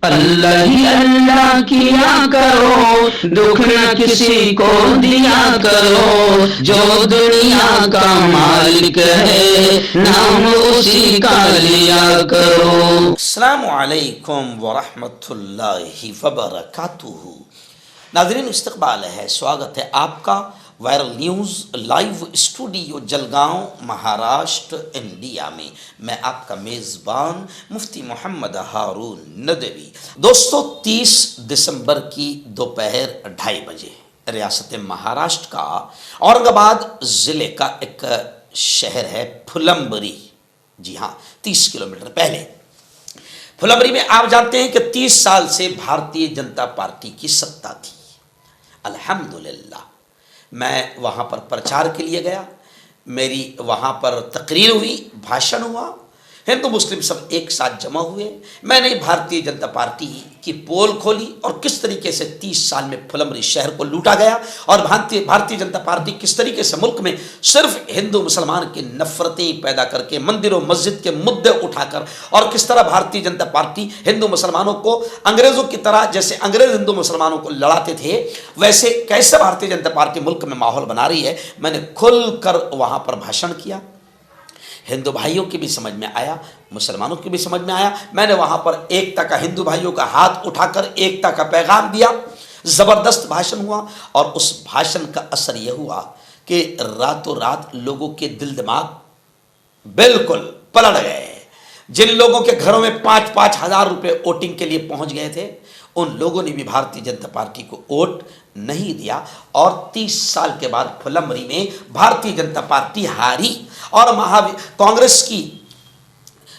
अल्लाह ही अल्लाह किया करो, दुख न किसी को दिया करो, जो दुनिया का मालिक है नाम उसी का लिया करो। अस्सलामु अलैकुम वरहमतुल्लाहि वबरकातुहू। नाज़रीन, इस्तक़बाल है, स्वागत है आपका viral news live studio Jalgaon Maharashtra India में। मैं आपका मेज़बान मुफ्ती मोहम्मद हारून नदवी। दोस्तों, 30 दिसंबर की दोपहर 2:30 बजे रियासत महाराष्ट्र का औरंगाबाद ज़िले का एक शहर है फुलंब्री। जी हाँ, 30 किलोमीटर पहले फुलंब्री में आप जानते हैं कि 30 साल से भारतीय जनता पार्टी की सत्ता थी। अल्हम्दुलिल्लाह, मैं वहाँ पर प्रचार के लिए गया, मेरी वहाँ पर तकरीर हुई, भाषण हुआ, हिंदू मुस्लिम सब एक साथ जमा हुए। मैंने भारतीय जनता पार्टी की पोल खोली और किस तरीके से 30 साल में फुलंब्री शहर को लूटा गया और भारतीय जनता पार्टी किस तरीके से मुल्क में सिर्फ हिंदू मुसलमान की नफरतें पैदा करके मंदिरों मस्जिद के मुद्दे उठाकर और किस तरह भारतीय जनता पार्टी हिंदू मुसलमानों को अंग्रेज़ों की तरह, जैसे अंग्रेज़ हिंदू मुसलमानों को लड़ाते थे, वैसे कैसे भारतीय जनता पार्टी मुल्क में माहौल बना रही है। मैंने खुलकर वहाँ पर भाषण किया। हिंदू भाइयों की भी समझ में आया, मुसलमानों की भी समझ में आया। मैंने वहाँ पर एकता का, हिंदू भाइयों का हाथ उठाकर एकता का पैगाम दिया। ज़बरदस्त भाषण हुआ और उस भाषण का असर यह हुआ कि रातों रात लोगों के दिल दिमाग बिल्कुल पलट गए। जिन लोगों के घरों में 5-5 हज़ार रुपये वोटिंग के लिए पहुँच गए थे, उन लोगों ने भी भारतीय जनता पार्टी को वोट नहीं दिया और 30 साल के बाद फुलंब्री में भारतीय जनता पार्टी हारी और कांग्रेस की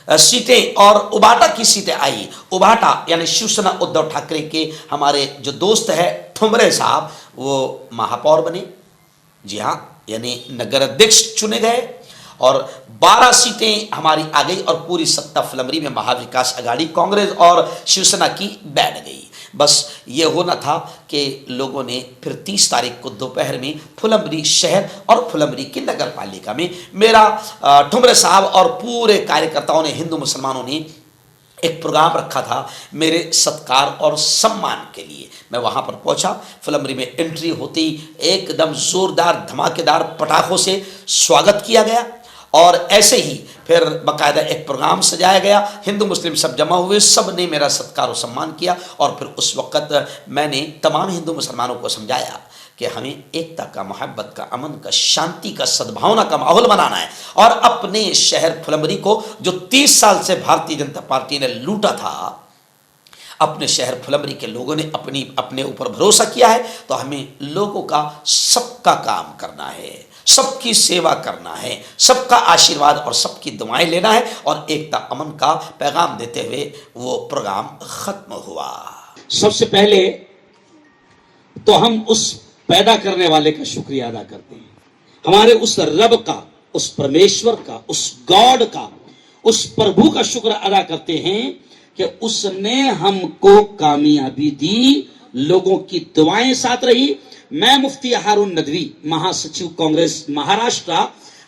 सीटें और उबाटा की सीटें आई। उबाटा यानी शिवसेना उद्धव ठाकरे के हमारे जो दोस्त है ठुमरे साहब, वो महापौर बने। जी हाँ, यानी नगर अध्यक्ष चुने गए और 12 सीटें हमारी आ गई और पूरी सत्ता फुलंब्री में महाविकास अघाड़ी कांग्रेस और शिवसेना की बैठ गई। बस ये होना था कि लोगों ने फिर 30 तारीख को दोपहर में फुलंब्री शहर और फुलंब्री की नगर पालिका में मेरा ठुमरे साहब और पूरे कार्यकर्ताओं ने, हिंदू मुसलमानों ने एक प्रोग्राम रखा था मेरे सत्कार और सम्मान के लिए। मैं वहाँ पर पहुँचा। फुलंब्री में एंट्री होते ही एकदम ज़ोरदार धमाकेदार पटाखों से स्वागत किया गया और ऐसे ही फिर बाकायदा एक प्रोग्राम सजाया गया। हिंदू मुस्लिम सब जमा हुए, सब ने मेरा सत्कार और सम्मान किया और फिर उस वक़्त मैंने तमाम हिंदू मुसलमानों को समझाया कि हमें एकता का, मोहब्बत का, अमन का, शांति का, सद्भावना का माहौल बनाना है और अपने शहर फुलंब्री को जो 30 साल से भारतीय जनता पार्टी ने लूटा था, अपने शहर फुलंब्री के लोगों ने अपने ऊपर भरोसा किया है, तो हमें लोगों का, सबका काम करना है, सबकी सेवा करना है, सबका आशीर्वाद और सबकी दुआएं लेना है और एकता अमन का पैगाम देते हुए वो प्रोग्राम खत्म हुआ। सबसे पहले तो हम उस पैदा करने वाले का शुक्रिया अदा करते हैं, हमारे उस रब का, उस परमेश्वर का, उस गॉड का, उस प्रभु का शुक्र अदा करते हैं कि उसने हमको कामयाबी दी, लोगों की दुआएं साथ रही। मैं मुफ्ती हारून नदवी, महासचिव कांग्रेस महाराष्ट्र,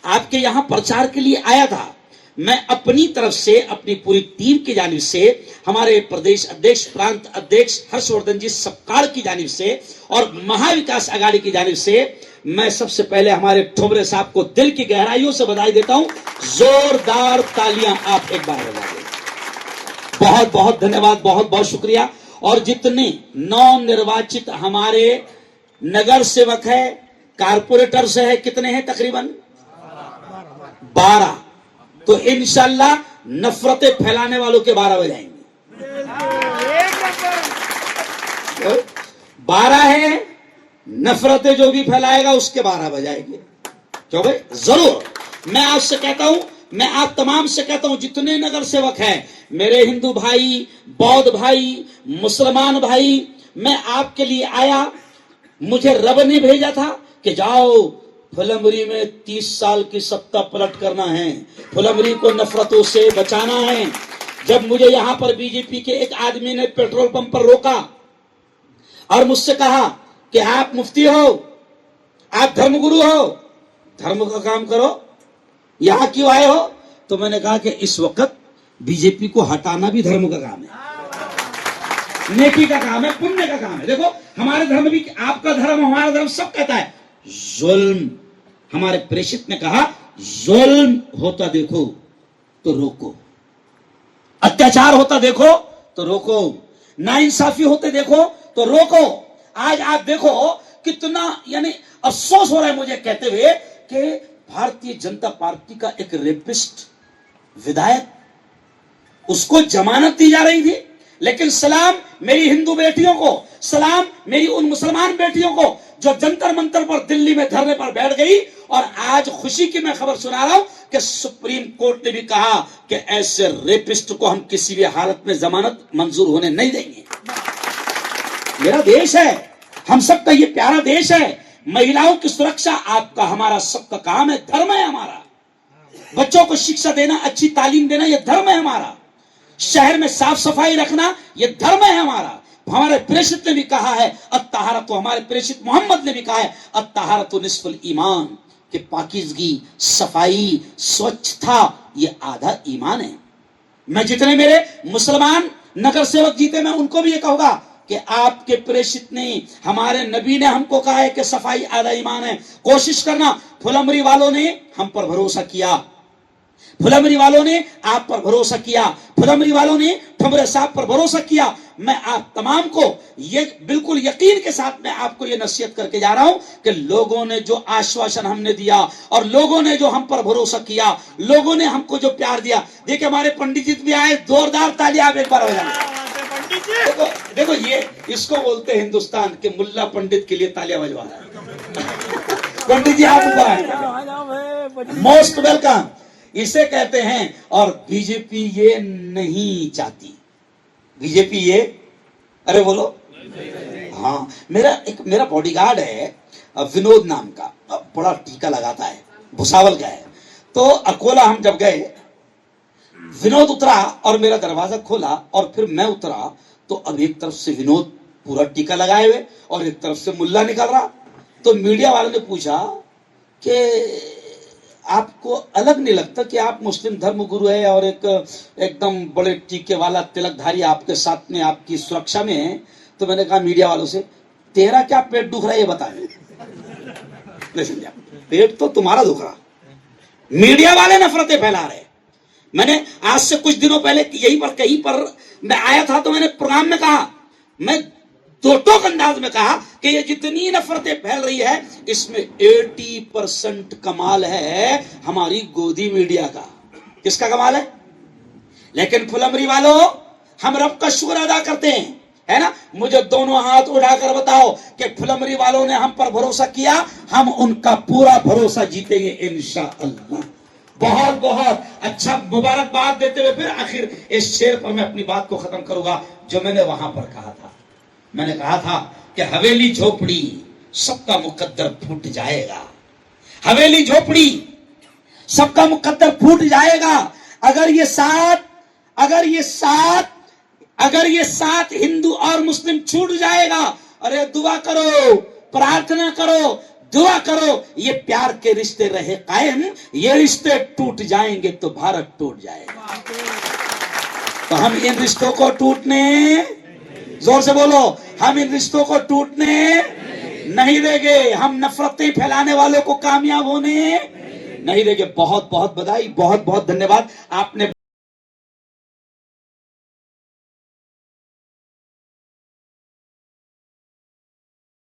आपके यहां प्रचार के लिए आया था। मैं अपनी तरफ से, अपनी पूरी टीम की जानिब से, हमारे प्रदेश अध्यक्ष, प्रांत अध्यक्ष हर्षवर्धन जी सपकाळ की जानिब से और महाविकास अघाड़ी की जानिब से मैं सबसे पहले हमारे ठुमरे साहब को दिल की गहराइयों से बधाई देता हूं। जोरदार तालियां आप एक बार बजा दें। बहुत बहुत धन्यवाद, बहुत बहुत शुक्रिया। और जितने नवनिर्वाचित हमारे नगर सेवक है, कारपोरेटर्स है, कितने हैं? तकरीबन 12। तो इंशाल्लाह नफरतें फैलाने वालों के 12 बजाएंगे। 12 है, नफरतें जो भी फैलाएगा उसके 12 बजाएंगे। क्यों भाई? जरूर। मैं आपसे कहता हूं, मैं आप तमाम से कहता हूं, जितने नगर सेवक हैं, मेरे हिंदू भाई, बौद्ध भाई, मुसलमान भाई, मैं आपके लिए आया। मुझे रब ने भेजा था कि जाओ फुलंब्री में 30 साल की सत्ता पलट करना है, फुलंब्री को नफरतों से बचाना है। जब मुझे यहां पर बीजेपी के एक आदमी ने पेट्रोल पंप पर रोका और मुझसे कहा कि आप मुफ्ती हो, आप धर्मगुरु हो, धर्म का काम करो, यहां क्यों आए हो? तो मैंने कहा कि इस वक्त बीजेपी को हटाना भी धर्म का काम है। नेकी का काम है, पुण्य का काम है। देखो हमारे धर्म भी, आपका धर्म हमारा धर्म सब कहता है जुल्म, हमारे प्रेषित ने कहा जुल्म होता देखो तो रोको, अत्याचार होता देखो तो रोको, नाइंसाफी होते देखो तो रोको। आज आप देखो कितना यानी अफसोस हो रहा है मुझे कहते हुए कि भारतीय जनता पार्टी का एक रेपिस्ट विधायक, उसको जमानत दी जा रही थी, लेकिन सलाम मेरी हिंदू बेटियों को, सलाम मेरी उन मुसलमान बेटियों को जो जंतर मंतर पर दिल्ली में धरने पर बैठ गई। और आज खुशी की मैं खबर सुना रहा हूं कि सुप्रीम कोर्ट ने भी कहा कि ऐसे रेपिस्ट को हम किसी भी हालत में जमानत मंजूर होने नहीं देंगे। मेरा देश है, हम सबका ये प्यारा देश है, महिलाओं की सुरक्षा आपका हमारा सबका काम है, धर्म है हमारा। बच्चों को शिक्षा देना, अच्छी तालीम देना, यह धर्म है हमारा। शहर में साफ सफाई रखना, यह धर्म है हमारा। हमारे प्रेषित ने भी कहा है अत्तहारत, हमारे प्रेषित मोहम्मद ने भी कहा है अत्तहारत निस्फुल ईमान, कि पाकीज़गी, सफाई, स्वच्छता ये आधा ईमान है। मैं जितने मेरे मुसलमान नगर सेवक जीते, मैं उनको भी ये कहूंगा कि आपके प्रेषित ने, हमारे नबी ने हमको कहा है कि सफाई आधा ईमान है। कोशिश करना, फुलमरी वालों ने हम पर भरोसा किया, फुलमरी वालों ने आप पर भरोसा किया, फुलमरी वालों ने ठुमरे साहब पर भरोसा किया। मैं आप तमाम को ये बिल्कुल यकीन के साथ मैं आपको ये नसीहत करके जा रहा हूं कि लोगों ने जो आश्वासन हमने दिया और लोगों ने जो हम पर भरोसा किया, लोगों ने हमको जो प्यार दिया, देखिए हमारे पंडित जी भी आए, जोरदार तालियां आप एक बार हो जाए। देखो देखो ये इसको बोलते हैं हिंदुस्तान के मुल्ला पंडित के लिए तालियां बजवा रहा है। पंडित जी आप ऊपर आए, मोस्ट वेलकम इसे कहते हैं। और बीजेपी ये नहीं चाहती, बीजेपी ये, अरे बोलो हाँ। मेरा बॉडीगार्ड है विनोद नाम का, बड़ा टीका लगाता है, भुसावल का है। तो अकोला हम जब गए, विनोद उतरा और मेरा दरवाजा खोला और फिर मैं उतरा, तो अब एक तरफ से विनोद पूरा टीका लगाए हुए और एक तरफ से मुल्ला निकल रहा। तो मीडिया वालों ने पूछा कि आपको अलग नहीं लगता कि आप मुस्लिम धर्म गुरु है और एक एकदम बड़े टीके वाला तिलकधारी आपके साथ में आपकी सुरक्षा में है? तो मैंने कहा मीडिया वालों से, तेरा क्या पेट दुख रहा है ये बता। पेट तो तुम्हारा दुख रहा, मीडिया वाले नफरतें फैला रहे। मैंने आज से कुछ दिनों पहले यहीं पर कहीं पर मैं आया था, तो मैंने प्रोग्राम में कहा, मैं दो टोक अंदाज में कहा कि ये जितनी नफरतें फैल रही है इसमें 80% कमाल है हमारी गोदी मीडिया का। किसका कमाल है? लेकिन फुलमरी वालों, हम रब का शुक्र अदा करते हैं, है ना। मुझे दोनों हाथ उठाकर बताओ कि फुलमरी वालों ने हम पर भरोसा किया, हम उनका पूरा भरोसा जीतेंगे इंशाअल्लाह। बहुत बहुत अच्छा, मुबारकबाद देते हुए फिर आखिर इस शेर पर मैं अपनी बात को खत्म करूंगा जो मैंने वहां पर कहा था। मैंने कहा था कि हवेली झोपड़ी सबका मुकद्दर फूट जाएगा, हवेली झोपड़ी सबका मुकद्दर फूट जाएगा। अगर ये साथ हिंदू और मुस्लिम छूट जाएगा, अरे दुआ करो, प्रार्थना करो, दुआ करो, ये प्यार के रिश्ते रहे कायम, ये रिश्ते टूट जाएंगे तो भारत टूट जाएगा। तो हम इन रिश्तों को टूटने, जोर से बोलो, हम इन रिश्तों को टूटने नहीं देंगे, हम नफरतें फैलाने वालों को कामयाब होने नहीं देंगे। बहुत बहुत बधाई, बहुत बहुत धन्यवाद आपने